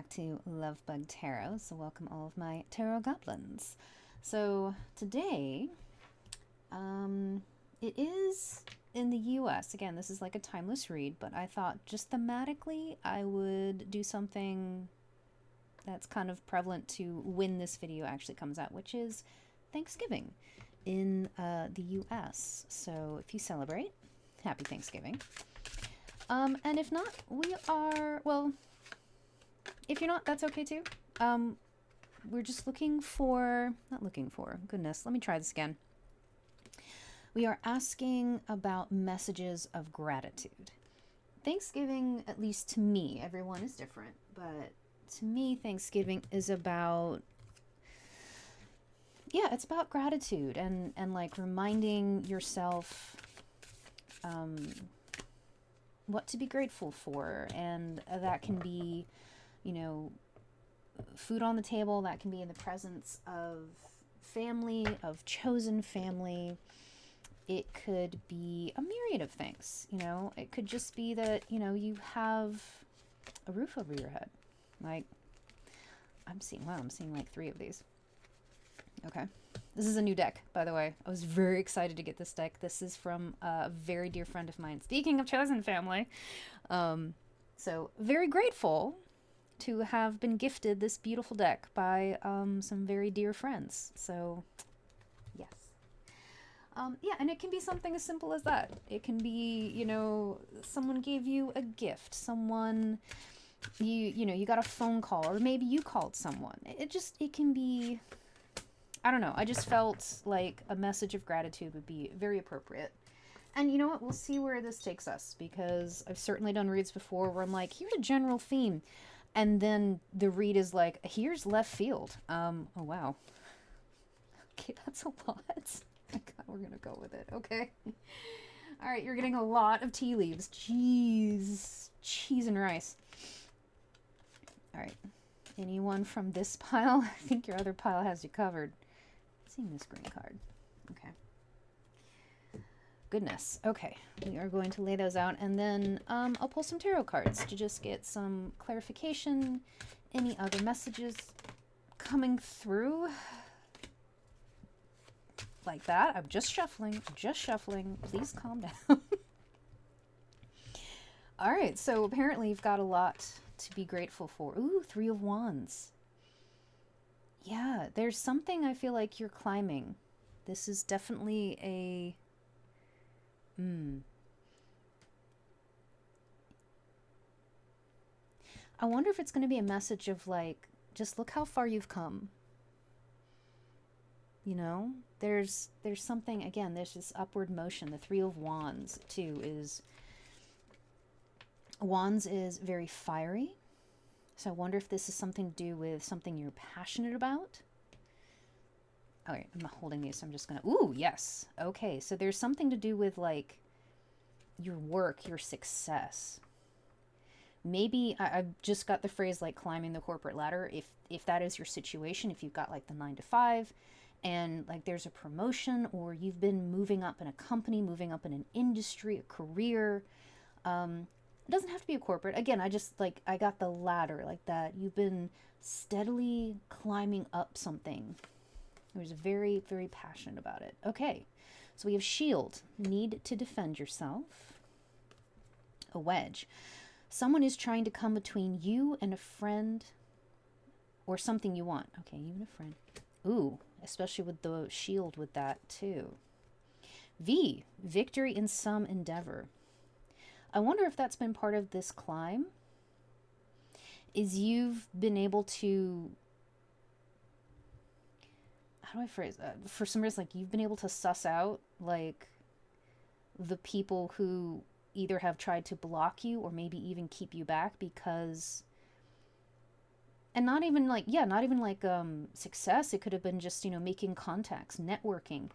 back to Lovebug Tarot, so welcome all of my tarot goblins. So today, it is in the US. Again, this is like a timeless read, but I thought just thematically I would do something that's kind of prevalent to when this video actually comes out, which is Thanksgiving in the US. So if you celebrate, happy Thanksgiving. And if not, we are, well, if you're not, that's okay too. We're just looking for, not looking for, goodness, let me try this again. We are asking about messages of gratitude. Thanksgiving, at least to me, everyone is different, but to me, Thanksgiving is about, yeah, it's about gratitude and like reminding yourself what to be grateful for. And that can be, you know, food on the table, that can be in the presence of family, of chosen family. It could be a myriad of things, you know. It could just be that, you know, you have a roof over your head. Like, I'm seeing like 3 of these. Okay. This is a new deck, by the way. I was very excited to get this deck. This is from a very dear friend of mine. Speaking of chosen family, so very grateful to have been gifted this beautiful deck by some very dear friends. So, yes. Yeah, and it can be something as simple as that. It can be, you know, someone gave you a gift. Someone, you know, you got a phone call, or maybe you called someone. It can be, I don't know. I just felt like a message of gratitude would be very appropriate. And you know what? We'll see where this takes us, because I've certainly done reads before where I'm like, here's a general theme. And then the read is like, here's left field. Oh, wow. Okay, that's a lot. God, we're going to go with it. Okay. All right, you're getting a lot of tea leaves. Cheese and rice. All right. Anyone from this pile? I think your other pile has you covered. Seeing this green card. Okay. Goodness. Okay. We are going to lay those out, and then I'll pull some tarot cards to just get some clarification. Any other messages coming through? Like that. I'm just shuffling. Please calm down. All right. So apparently you've got a lot to be grateful for. Ooh, 3 of Wands. Yeah, there's something I feel like you're climbing. This is definitely a... I wonder if it's going to be a message of like, just look how far you've come. You know? There's something, again, there's this upward motion. The 3 of Wands, too, is... Wands is very fiery. So I wonder if this is something to do with something you're passionate about. All right, I'm not holding these, so I'm just going to... Ooh, yes. Okay, so there's something to do with, like, your work, your success. Maybe I've just got the phrase, like, climbing the corporate ladder. If that is your situation, if you've got, like, the 9 to 5, and, like, there's a promotion, or you've been moving up in a company, moving up in an industry, a career... It doesn't have to be a corporate. Again, I got the ladder like that. You've been steadily climbing up something. I was very, very passionate about it. Okay, so we have shield. Need to defend yourself. A wedge. Someone is trying to come between you and a friend or something you want. Okay, you and a friend. Ooh, especially with the shield with that too. V, victory in some endeavor. I wonder if that's been part of this climb, is you've been able to, how do I phrase that? For some reason, like, you've been able to suss out, like, the people who either have tried to block you or maybe even keep you back because, and not even like success. It could have been just, you know, making contacts, networking,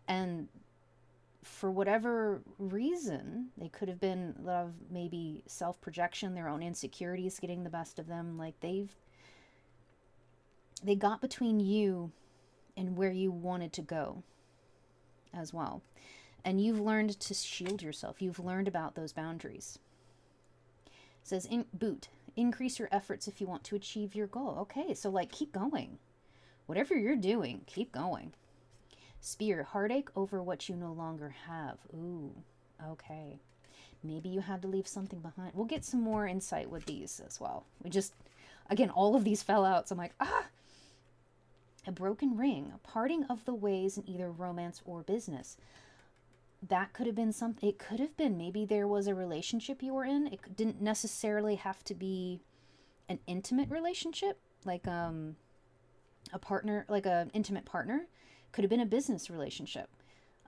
and for whatever reason, they could have been a lot of maybe self-projection, their own insecurities getting the best of them. Like they got between you and where you wanted to go as well. And you've learned to shield yourself. You've learned about those boundaries. It says, boot, Increase your efforts if you want to achieve your goal. Okay, so like keep going. Whatever you're doing, keep going. Spear, heartache over what you no longer have. Ooh, okay. Maybe you had to leave something behind. We'll get some more insight with these as well. We just, again, all of these fell out, so I'm like, ah! A broken ring, a parting of the ways in either romance or business. That could have been something. It could have been maybe there was a relationship you were in. It didn't necessarily have to be an intimate relationship, like a partner, like an intimate partner. Could have been a business relationship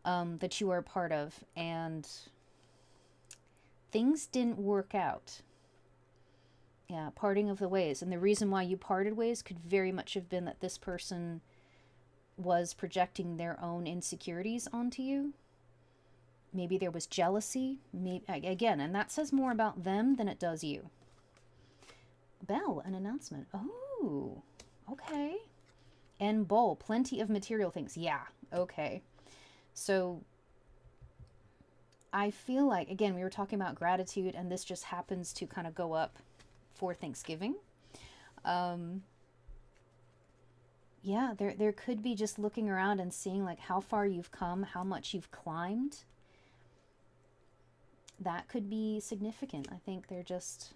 that you were a part of, and things didn't work out. Yeah, parting of the ways. And the reason why you parted ways could very much have been that this person was projecting their own insecurities onto you. Maybe there was jealousy. Maybe, again, and that says more about them than it does you. Bell, an announcement. Oh, okay. And bowl, plenty of material things. Yeah, okay. So I feel like, again, we were talking about gratitude, and this just happens to kind of go up for Thanksgiving. Yeah, there could be just looking around and seeing like how far you've come, how much you've climbed. That could be significant. I think they're just,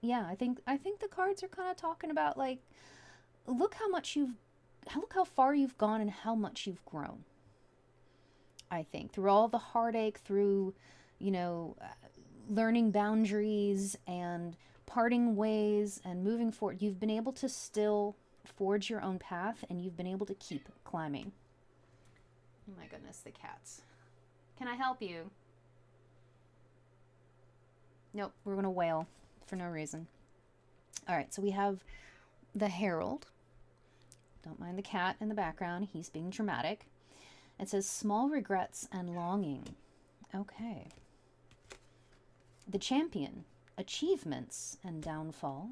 yeah, I think the cards are kind of talking about like, look how far you've gone and how much you've grown. I think through all the heartache, through, learning boundaries and parting ways and moving forward, you've been able to still forge your own path, and you've been able to keep climbing. Oh my goodness, the cats. Can I help you? Nope, we're going to wail for no reason. All right, so we have the Herald. Don't mind the cat in the background. He's being dramatic. It says small regrets and longing. Okay. The Champion, achievements and downfall.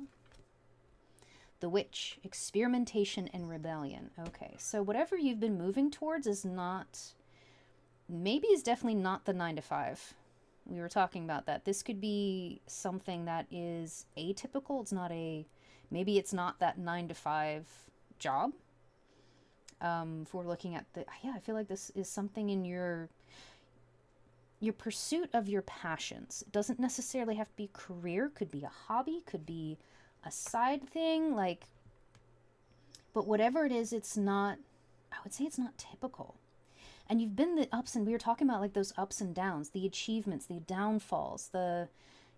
The Witch, experimentation and rebellion. Okay, so whatever you've been moving towards is definitely not the 9 to 5. We were talking about that. This could be something that is atypical. Maybe it's not that 9 to 5 job. If we're looking at I feel like this is something in your pursuit of your passions. It doesn't necessarily have to be career. Could be a hobby, could be a side thing, but whatever it is, I would say it's not typical. And you've been we were talking about like those ups and downs, the achievements, the downfalls,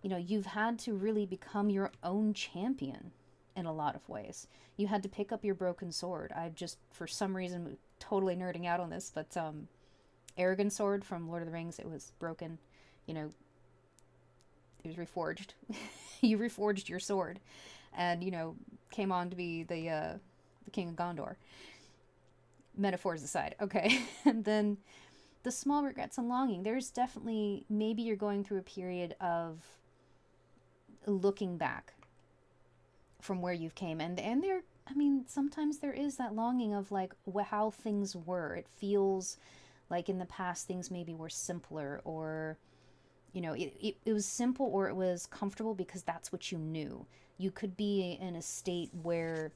you've had to really become your own champion in a lot of ways. You had to pick up your broken sword. I just, for some reason, totally nerding out on this, but Aragorn's sword from Lord of the Rings, it was broken. It was reforged. You reforged your sword, and came on to be the King of Gondor. Metaphors aside, okay. And then the small regrets and longing. There's definitely, maybe you're going through a period of looking back from where you've came, and there, sometimes there is that longing of like how things were. It feels like in the past things maybe were simpler, or it was simple, or it was comfortable because that's what you knew. You could be in a state where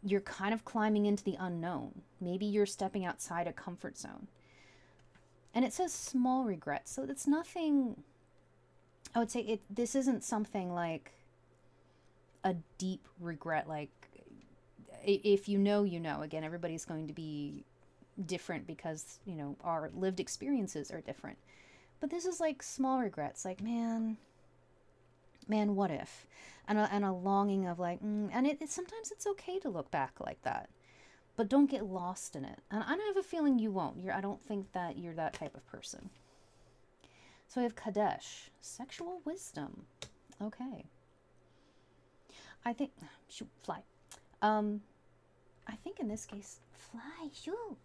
you're kind of climbing into the unknown. Maybe you're stepping outside a comfort zone. And it says small regrets, so it's nothing, I would say this isn't something like a deep regret. Like, if again, everybody's going to be different because, our lived experiences are different. But this is like small regrets, like, man, what if? And a longing of like, and sometimes it's okay to look back like that, but don't get lost in it. And I have a feeling you won't. I don't think that you're that type of person. So we have Kadesh, sexual wisdom. Okay. I think, fly. I think in this case, fly, shoo.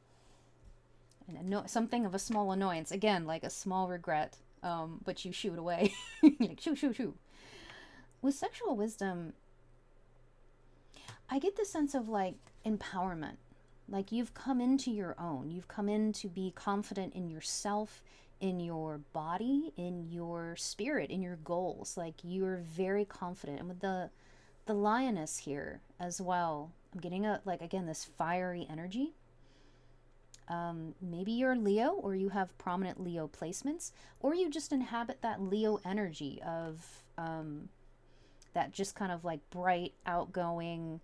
And something of a small annoyance. Again, like a small regret, but you shoo it away. Like, shoo, shoo, shoo. With sexual wisdom, I get the sense of like empowerment. Like you've come into your own. You've come in to be confident in yourself, in your body, in your spirit, in your goals. Like, you're very confident. And with the lioness here as well, I'm getting a, like, again, this fiery energy. Maybe you're Leo, or you have prominent Leo placements, or you just inhabit that Leo energy of that just kind of like bright, outgoing.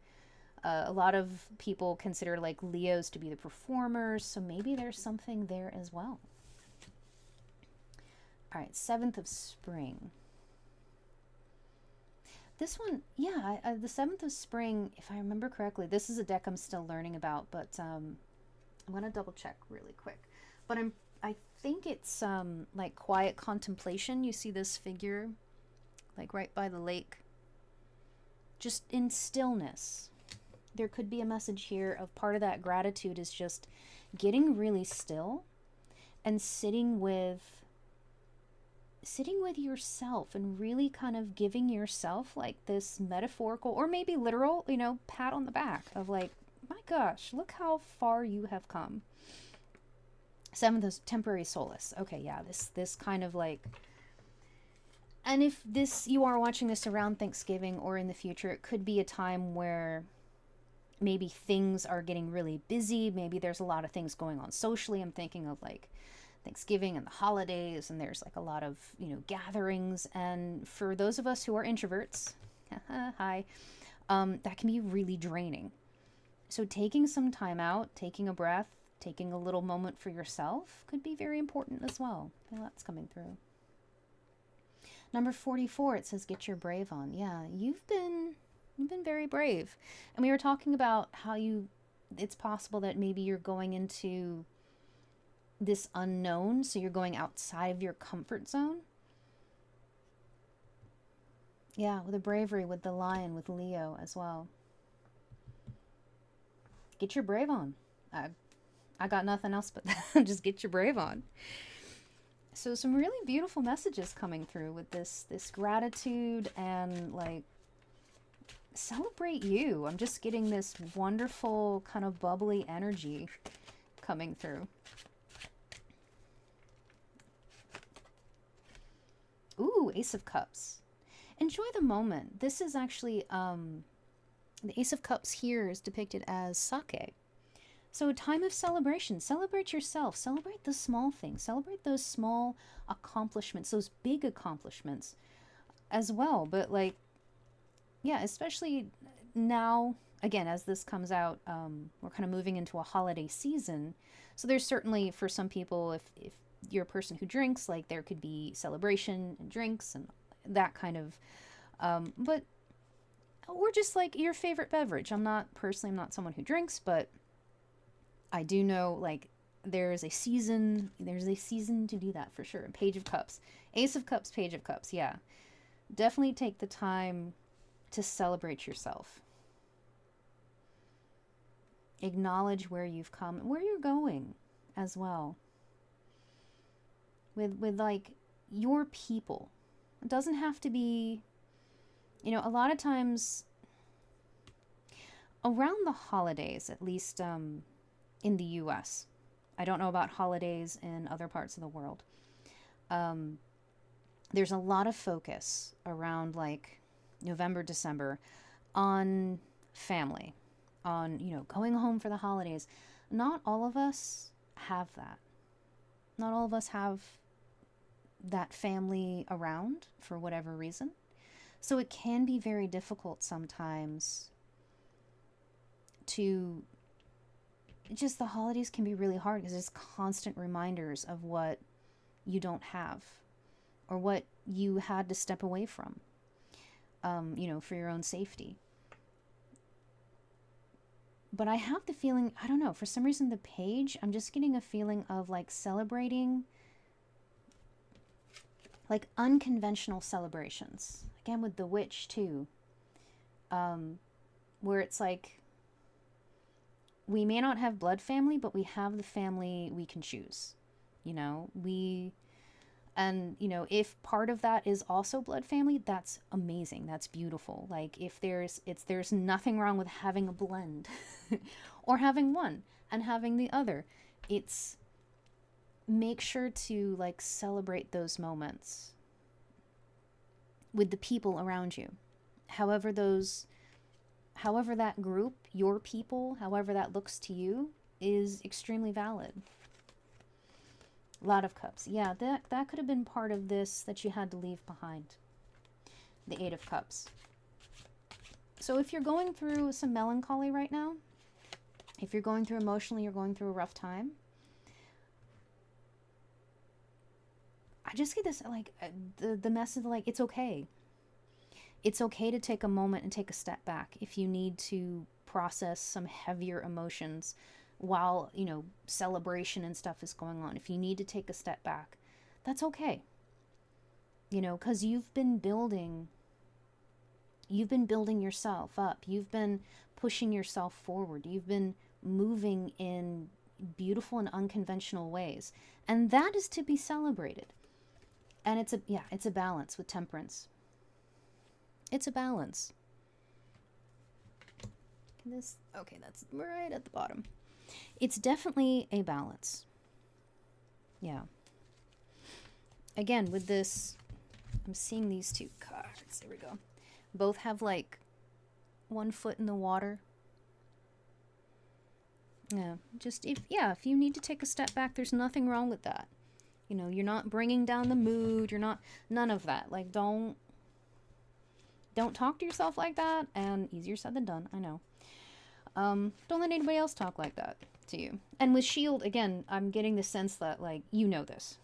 A lot of people consider like Leos to be the performers, so maybe there's something there as well. All right, 7th of Spring. This one, yeah, the 7th of Spring, if I remember correctly, this is a deck I'm still learning about, but I'm gonna double check really quick. But I think it's like quiet contemplation. You see this figure like right by the lake, just in stillness. There could be a message here of part of that gratitude is just getting really still and sitting with yourself and really kind of giving yourself like this metaphorical or maybe literal, pat on the back of like, my gosh, look how far you have come. 7th is temporary solace. Okay, yeah, this kind of like, and if you are watching this around Thanksgiving or in the future, it could be a time where maybe things are getting really busy. Maybe there's a lot of things going on socially. I'm thinking of like Thanksgiving and the holidays, and there's like a lot of, gatherings. And for those of us who are introverts, hi, that can be really draining. So taking some time out, taking a breath, taking a little moment for yourself could be very important as well. I feel that's coming through. Number 44, it says, get your brave on. Yeah, you've been very brave. And we were talking about how it's possible that maybe you're going into this unknown, so you're going outside of your comfort zone. Yeah, with the bravery, with the lion, with Leo as well. Get your brave on. I got nothing else but just get your brave on. So some really beautiful messages coming through with this gratitude and like celebrate you. I'm just getting this wonderful kind of bubbly energy coming through. Ooh, Ace of Cups. Enjoy the moment. This is actually, the Ace of Cups here is depicted as sake. So a time of celebration. Celebrate yourself. Celebrate the small things. Celebrate those small accomplishments, those big accomplishments as well. But like, yeah, especially now, again, as this comes out, we're kind of moving into a holiday season. So there's certainly, for some people, if you're a person who drinks, like there could be celebration and drinks and that kind of, but, or just like your favorite beverage. I'm not someone who drinks, but I do know like there's a season to do that for sure. Page of Cups, Ace of Cups, Page of Cups. Yeah, definitely take the time to celebrate yourself. Acknowledge where you've come and where you're going as well. With like your people. It doesn't have to be, a lot of times around the holidays, at least in the US. I don't know about holidays in other parts of the world. There's a lot of focus around like November, December on family, on, going home for the holidays. Not all of us have that. Not all of us have that family around for whatever reason. So it can be very difficult sometimes to just, the holidays can be really hard because there's constant reminders of what you don't have or what you had to step away from, for your own safety. But I have the feeling, I don't know, for some reason the page, I'm just getting a feeling of like celebrating like unconventional celebrations. Again, with the witch too, where it's like, we may not have blood family, but we have the family we can choose. If part of that is also blood family, that's amazing. That's beautiful. Like if there's nothing wrong with having a blend or having one and having the other. It's make sure to like celebrate those moments with the people around you. However that group, your people, however that looks to you, is extremely valid. A lot of cups. Yeah, that could have been part of this that you had to leave behind. The Eight of Cups. So if you're going through some melancholy right now, if you're going through emotionally, you're going through a rough time, I just get this, like, the message, like, it's okay. It's okay to take a moment and take a step back if you need to process some heavier emotions while, you know, celebration and stuff is going on. If you need to take a step back, that's okay. You know, because you've been building yourself up. You've been pushing yourself forward. You've been moving in beautiful and unconventional ways. And that is to be celebrated. And it's a balance with Temperance. It's a balance. Okay, that's right at the bottom. It's definitely a balance. Yeah. Again, with this, I'm seeing these two cards. There we go. Both have like one foot in the water. Yeah, just if you need to take a step back, there's nothing wrong with that. You know, you're not bringing down the mood. You're not, none of that. Like, don't talk to yourself like that. And easier said than done, I know. Don't let anybody else talk like that to you. And with Shield, again, I'm getting the sense that, like, you know this.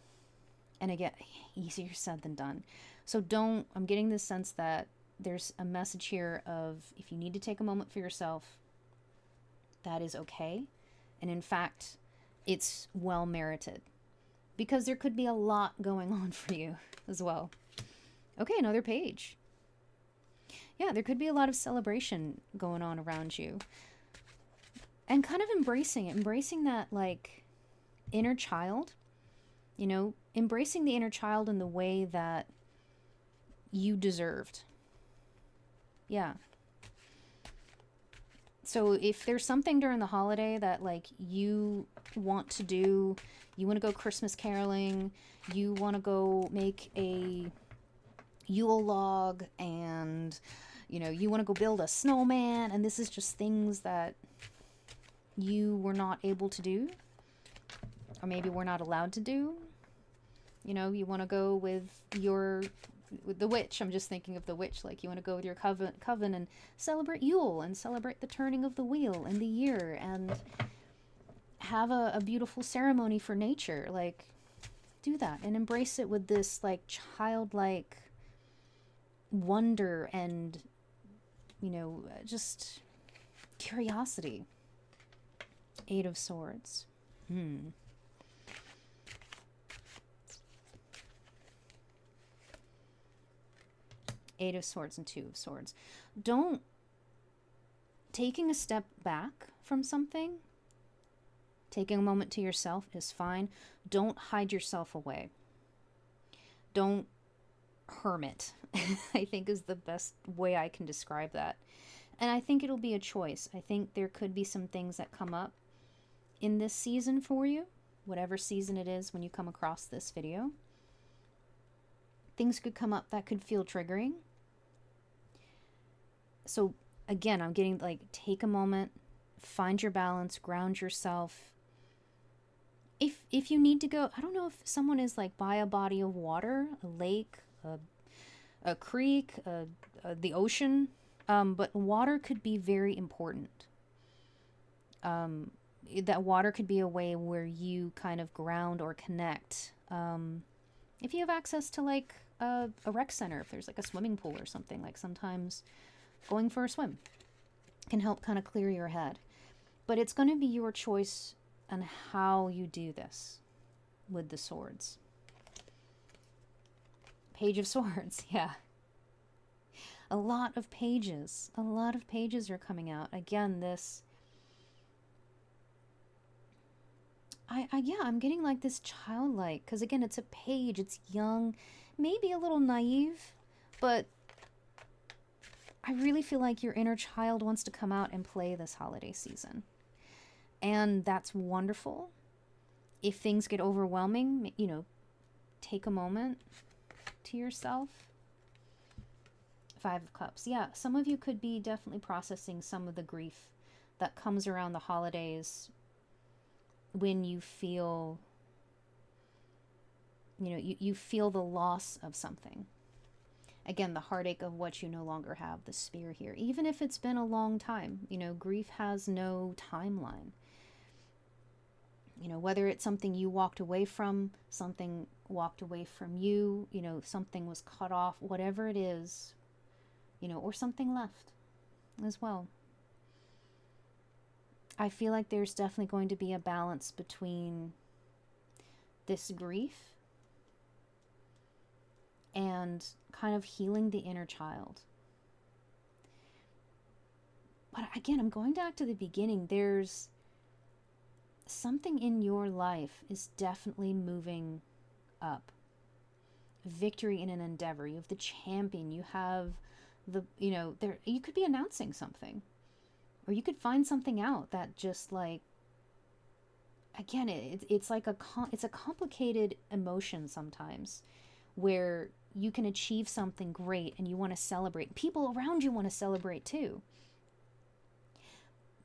And again, easier said than done. So I'm getting the sense that there's a message here of, if you need to take a moment for yourself, that is okay. And in fact, it's well merited. Because there could be a lot going on for you as well. Okay, another page. Yeah, there could be a lot of celebration going on around you. And kind of embracing that, like, inner child. You know, embracing the inner child in the way that you deserved. Yeah. So if there's something during the holiday that, like, you want to do, you want to go Christmas caroling, you want to go make a Yule log, and, you know, you want to go build a snowman, and this is just things that you were not able to do, or maybe were not allowed to do. You know, you want to go with the witch. I'm just thinking of the witch. Like, you want to go with your coven and celebrate Yule and celebrate the turning of the wheel and the year and have a beautiful ceremony for nature. Like, do that and embrace it with this, like, childlike wonder and, you know, just curiosity. Eight of Swords. Eight of Swords and Two of Swords. Taking a step back from something, taking a moment to yourself is fine. Don't hide yourself away. Don't hermit, I think is the best way I can describe that. And I think it'll be a choice. I think there could be some things that come up in this season for you, whatever season it is when you come across this video. Things could come up that could feel triggering. So again, I'm getting, like, take a moment, find your balance, ground yourself. If you need to go, I don't know if someone is, like, by a body of water, a lake, a creek, the ocean, but water could be very important. That water could be a way where you kind of ground or connect. If you have access to, like, a rec center, if there's, like, a swimming pool or something, like, sometimes going for a swim can help kind of clear your head. But it's going to be your choice on how you do this with the swords. Page of Swords, yeah. A lot of pages. A lot of pages are coming out. Again, this... I'm getting, like, this childlike, because again, it's a page, it's young, maybe a little naive, but I really feel like your inner child wants to come out and play this holiday season. And that's wonderful. if things get overwhelming, you know, take a moment to yourself. Five of Cups. Yeah, some of you could be definitely processing some of the grief that comes around the holidays when you feel, you know, you feel the loss of something. Again, the heartache of what you no longer have, the spear here. Even if it's been a long time, you know, grief has no timeline. You know, whether it's something you walked away from, something walked away from you, you know, something was cut off, whatever it is, you know, or something left as well. I feel like there's definitely going to be a balance between this grief and kind of healing the inner child. But again, I'm going back to the beginning. There's something in your life is definitely moving up. Victory in an endeavor. You have the champion. You have the, you know, there, you could be announcing something. Or you could find something out that just like, again, it's like it's a complicated emotion sometimes, where you can achieve something great and you want to celebrate. People around you want to celebrate too.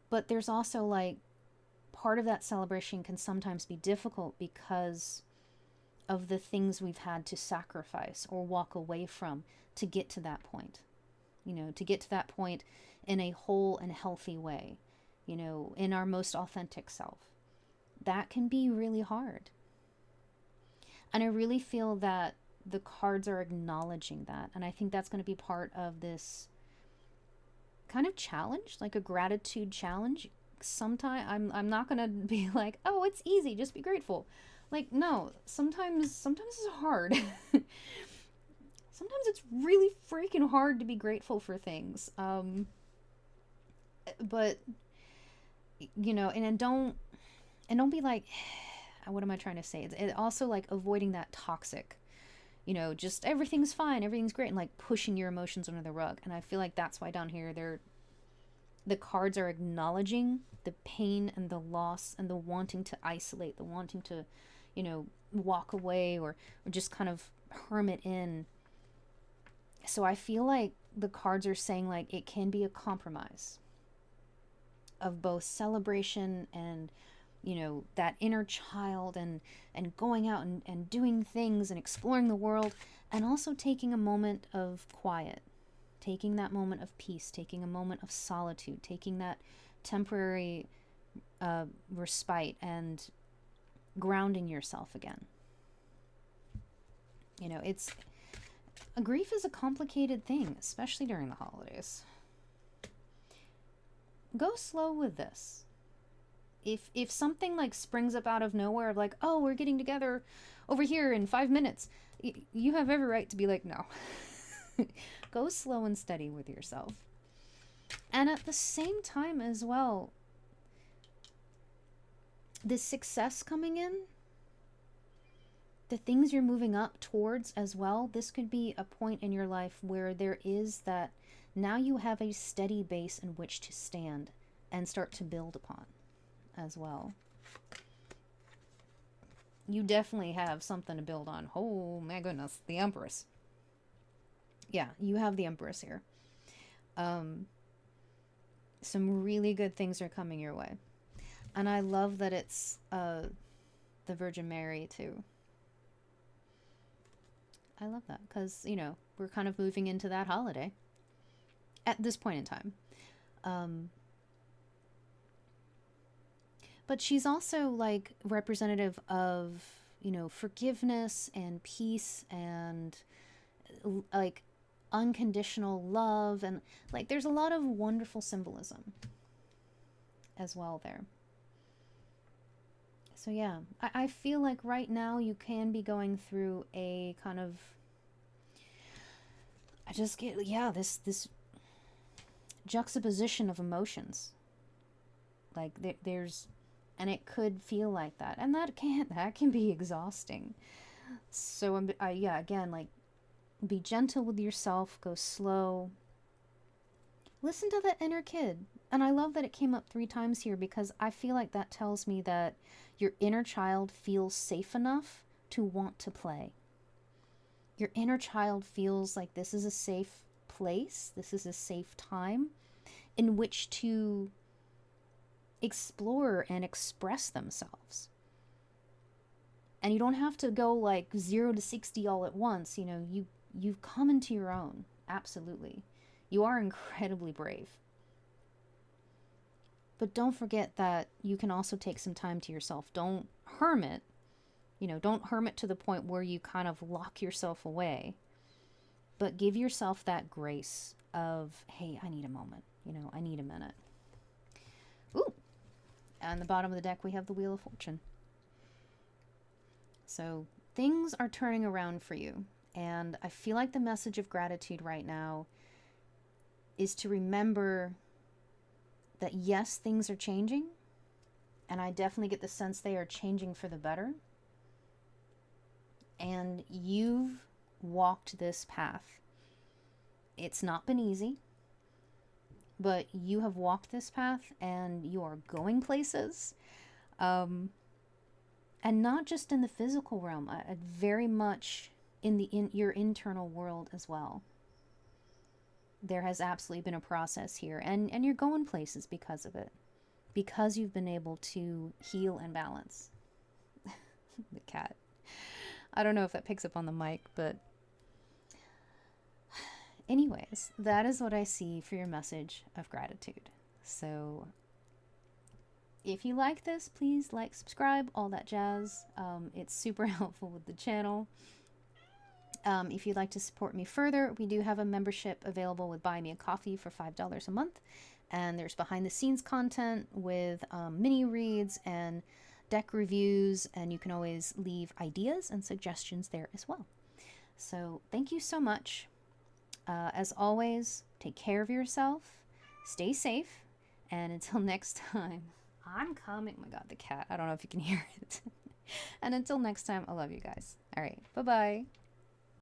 But there's also like, part of that celebration can sometimes be difficult because of the things we've had to sacrifice or walk away from to get to that point. You know, to get to that point in a whole and healthy way, you know, in our most authentic self. That can be really hard. And I really feel that the cards are acknowledging that. And I think that's going to be part of this kind of challenge, like a gratitude challenge. Sometimes I'm not going to be like, oh, it's easy, just be grateful. Like, no, sometimes it's hard. Sometimes it's really freaking hard to be grateful for things. But you know, and don't be like, what am I trying to say? It's also like avoiding that toxic, you know, just everything's fine, everything's great, and like pushing your emotions under the rug. And I feel like that's why down here the cards are acknowledging the pain and the loss and the wanting to isolate, the wanting to, you know, walk away or just kind of hermit in. So I feel like the cards are saying like it can be a compromise of both celebration and, you know, that inner child and going out and doing things and exploring the world, and also taking a moment of quiet, taking that moment of peace, taking a moment of solitude, taking that temporary respite and grounding yourself again. You know, grief is a complicated thing, especially during the holidays. Go slow with this. If something like springs up out of nowhere of like, oh, we're getting together over here in 5 minutes, you have every right to be like, no. Go slow and steady with yourself. And at the same time as well, the success coming in, the things you're moving up towards as well, this could be a point in your life where there is that now you have a steady base in which to stand and start to build upon as well. You definitely have something to build on. Oh my goodness, the Empress. Yeah, you have the Empress here. Some really good things are coming your way. And I love that it's the Virgin Mary too. I love that because, you know, we're kind of moving into that holiday at this point in time. But she's also like representative of, you know, forgiveness and peace and like unconditional love, and like there's a lot of wonderful symbolism as well there. So yeah, I feel like right now you can be going through a kind of, I just get, yeah, this juxtaposition of emotions. Like there's, and it could feel like that, and that can be exhausting. So yeah, again, like, be gentle with yourself, go slow. Listen to that inner kid. And I love that it came up 3 times here, because I feel like that tells me that your inner child feels safe enough to want to play. Your inner child feels like this is a safe place, this is a safe time in which to explore and express themselves. And you don't have to go like 0 to 60 all at once. You know, you've come into your own. Absolutely. You are incredibly brave. But don't forget that you can also take some time to yourself. Don't hermit. You know, don't hermit to the point where you kind of lock yourself away. But give yourself that grace of, hey, I need a moment. You know, I need a minute. Ooh. On the bottom of the deck, we have the Wheel of Fortune. So things are turning around for you. And I feel like the message of gratitude right now is to remember that yes, things are changing. And I definitely get the sense they are changing for the better. And you've walked this path. It's not been easy, but you have walked this path and you are going places. And not just in the physical realm, very much in your internal world as well. There has absolutely been a process here, and you're going places because of it. Because you've been able to heal and balance. The cat. I don't know if that picks up on the mic, but anyways, that is what I see for your message of gratitude. So if you like this, please like, subscribe, all that jazz. It's super helpful with the channel. If you'd like to support me further, we do have a membership available with Buy Me a Coffee for $5 a month. And there's behind the scenes content with mini reads and deck reviews, and you can always leave ideas and suggestions there as well. So thank you so much. As always, take care of yourself, stay safe, and until next time, I'm coming. Oh my god, the cat. I don't know if you can hear it. And until next time, I love you guys. All right, bye-bye.